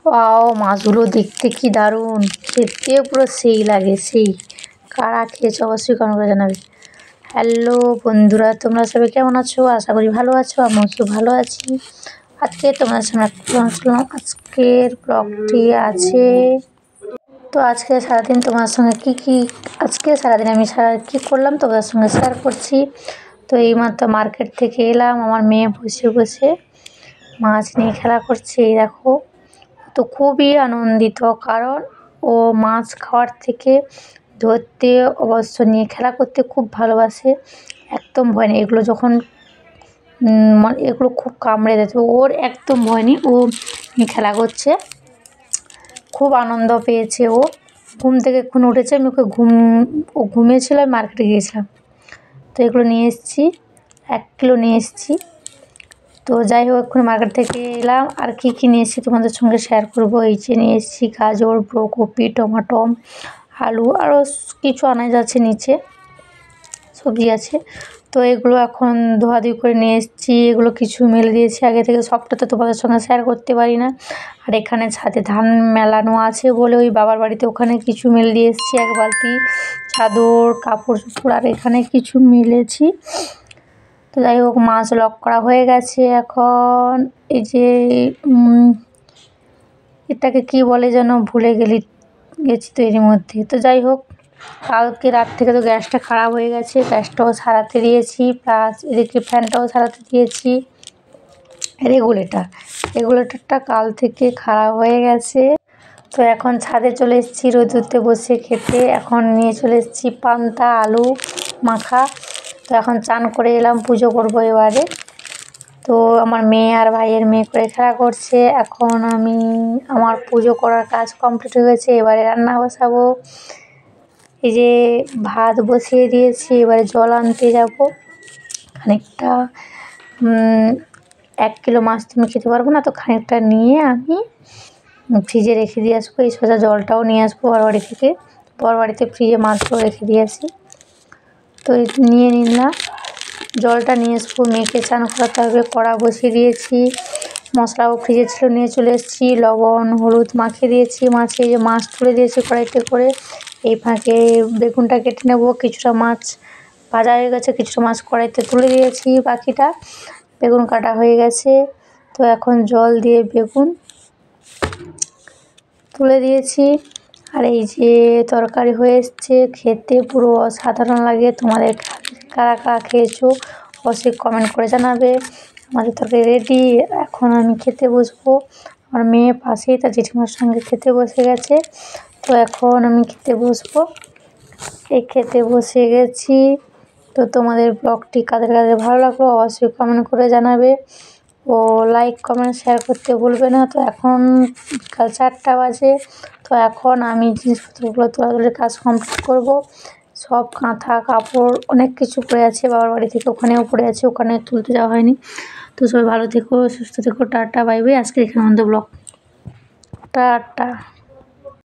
Wow, মাছগুলো দেখতে কি দারুণ, খেতে পুরো সেই লাগে সেই। কারা খেয়েছো অবশ্যই কমেন্ট করে জানাবে। হ্যালো বন্ধুরা, তোমরা সবাই কেমন আছো? আশা করি ভালো আছো, আমিও খুব ভালো আছি। আজকে তোমাদের সামনে আসলাম, আজকের ব্লগটি আছে। তো আজকে সারাদিন তোমার সঙ্গে আজকে সারাদিন আমি কী করলাম তোমাদের সঙ্গে শেয়ার করছি। তো এইমাত্র মার্কেট থেকে এলাম, আমার মেয়ে বসে বসে মাছ নিয়ে খেলা করছে, এই দেখো। তো খুবই আনন্দিত, কারণ ও মাছ খাওয়ার থেকে ধরতে অবশ্য নিয়ে খেলা করতে খুব ভালোবাসে, একদম ভয় নেই। এগুলো যখন এগুলো খুব কামড়ে দেয়, তো ওর একদম ভয় নেই, ও নিয়ে খেলা করছে, খুব আনন্দ পেয়েছে। ও ঘুম থেকে এখন উঠেছে, আমি ওকে ও ঘুমিয়েছিল, আমি মার্কেটে গিয়েছিলাম। তো এগুলো নিয়ে এসেছি, 1 কিলো নিয়ে এসেছি। তো যাই হোক, এখন মার্কেট থেকে এলাম, আর কী নিয়ে এসেছি তোমাদের সঙ্গে শেয়ার করবো। এই যে নিয়ে এসেছি গাজর, ফুলকপি, টমেটো, আলু, আরও কিছু আনাজ আছে, নিচে সবজি আছে। তো এগুলো এখন ধোয়াধুয়ি করে নিয়ে এসেছি, এগুলো কিছু মেলে দিয়েছি আগে থেকে, সবটা তো তোমাদের সঙ্গে শেয়ার করতে পারি না। আর এখানে ছাদে ধান মেলানো আছে বলে ওই বাবার বাড়িতে ওখানে কিছু মেলে দিয়ে এসেছি, 1 বালতি চাদর, কাপড় চোপড়, আর এখানে কিছু মেলেছি। তো যাই হোক, মাছ লক করা হয়ে গেছে। এখন এই যে এটাকে কি বলে যেন ভুলে গেছি তো এর মধ্যে। তো যাই হোক, কালকে রাত থেকে তো গ্যাসটা খারাপ হয়ে গেছে, গ্যাসটাও সারাতে দিয়েছি, প্লাস এদিকে ফ্যানটাও সারাতে দিয়েছি। রেগুলেটরটা কাল থেকে খারাপ হয়ে গেছে। তো এখন ছাদে চলে এসেছি রোদুরতে বসে খেতে। এখন নিয়ে চলে এসেছি পান্তা আলু মাখা। তো এখন চান করে এলাম, পুজো করবো এবারে। তো আমার মেয়ে আর ভাইয়ের মেয়ে করে খেলা করছে। এখন আমার পুজো করার কাজ কমপ্লিট হয়ে গেছে, এবারে রান্না বসাবো। এই যে ভাত বসিয়ে দিয়েছি, এবারে জল আনতে যাব। খানিকটা 1 কিলো মাছ তুমি খেতে পারবো না, তো খানিকটা নিয়ে আমি ফ্রিজে রেখে দিয়ে আসবো। এই সোজা জলটাও নিয়ে আসবো বড়বাড়ি থেকে, বড়বাড়িতে ফ্রিজে মাছও রেখে দিয়ে আসি। তো নিয়ে নিলাম, জলটা নিয়ে আসবো, মেয়েকে চান করাতে হবে। কড়া বসিয়ে দিয়েছি, মশলাও ফ্রিজে ছিল, নিয়ে চলে এসেছি। লবণ হলুদ মাখিয়ে দিয়েছি মাছে, যে মাছ তুলে দিয়েছি কড়াইতে করে। এই ফাঁকে বেগুনটা কেটে নেব। কিছুটা মাছ ভাজা হয়ে গেছে, কিছুটা মাছ কড়াইতে তুলে দিয়েছি, বাকিটা বেগুন কাটা হয়ে গেছে। তো এখন জল দিয়ে বেগুন তুলে দিয়েছি। আর এই যে তরকারি হয়ে এসছে, খেতে পুরো অসাধারণ লাগে। তোমাদের কারা কারা খেয়েছো অবশ্যই কমেন্ট করে জানাবে। আমাদের তরকারি রেডি, এখন আমি খেতে বসবো। আমার মেয়ে পাশেই তার জেঠিমার সঙ্গে খেতে বসে গেছে। তো এখন আমি খেতে বসবো, এই খেতে বসে গেছি। তো তোমাদের ব্লগটি কাদের কাদের ভালো লাগলো অবশ্যই কমেন্ট করে জানাবে, ও লাইক কমেন্ট শেয়ার করতে ভুলবে না। তো এখন কাল 4টা বাজে। তো এখন আমি জিনিসপত্রগুলো তোলাতুলির কাজ কমপ্লিট করব। সব কাঁথা কাপড় অনেক কিছু পড়ে আছে বাবার বাড়ি থেকে, ওখানেও পড়ে আছে, ওখানে তুলতে যাওয়া হয়নি। তো সবাই ভালো থেকো, সুস্থ থেকো, টাটা বাই বাই। আজকে এখানে আমাদের ব্লগ টাটা।